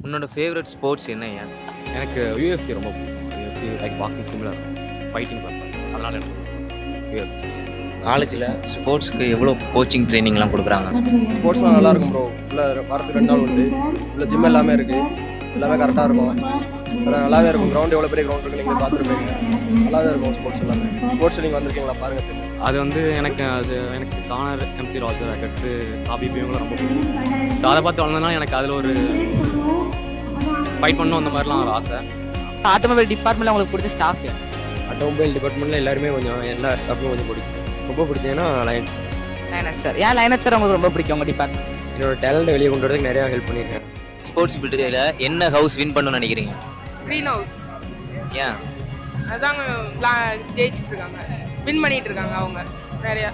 உன்னோட favourite sports என்னய்யா? எனக்கு யூஎஃப்சி ரொம்ப பிடிக்கும். UFC like boxing similar fighting அதனால எனக்கு யூஎஃப்சி. காலேஜில் ஸ்போர்ட்ஸ்க்கு எவ்வளோ கோச்சிங் ட்ரைனிங்லாம் கொடுக்குறாங்க? ஸ்போர்ட்ஸ்லாம் நல்லா இருக்கும் ப்ரோ. உள்ள வாரத்துக்கு 2 நாள் உண்டு. உள்ள ஜிம் எல்லாமே இருக்குது. எல்லாமே கரெக்டாக இருக்கும். நல்லாவே இருக்கும். கிரவுண்ட் எவ்வளோ பெரிய கிரவுண்ட் இருக்குது நீங்கள் பார்த்துருப்பீங்க. நல்லாவே இருக்கும் ஸ்போர்ட்ஸ் எல்லாமே. ஸ்போர்ட்ஸ் நீங்கள் வந்திருக்கீங்களா பாருங்க தெரியும். அது வந்து எனக்கு கானர் எம்சி ராஜர் அதுக்கடுத்து காபி இவங்களும் ரொம்ப பிடிக்கும். ஸோ அதை பார்த்து வளர்ந்ததுனால எனக்கு அதில் ஒரு ஃபைட் பண்ணணும் அந்த மாதிரிலாம் ஒரு ஆசை. ஆட்டோமொபைல் டிபார்ட்மெண்ட்டில் உங்களுக்கு பிடிச்ச ஸ்டாஃப்? ஆட்டோமொபைல் டிபார்ட்மெண்ட்டில் எல்லாருமே கொஞ்சம் எல்லா ஸ்டாஃப்மே கொஞ்சம் பிடிக்கும். ரொம்ப பிடிச்சதுன்னா லைன்ஸ் சார். ஏன் லைனட் சார் உங்களுக்கு ரொம்ப பிடிக்கும் உங்கள் டிபார்ட்மெண்ட்? என்னோட டேலண்ட்டை வெளியே கொண்டு வரதுக்கு நிறையா ஹெல்ப் பண்ணியிருக்கேன். ஸ்போர்ட்ஸ் பில்டில் என்ன ஹவுஸ் வின் பண்ணணும்னு நினைக்கிறீங்க? Green house. ஏன்? அதாங்க ஜெயிச்சிட்டு இருக்காங்க, வின் பண்ணிட்டு இருக்காங்க அவங்க நிறையா.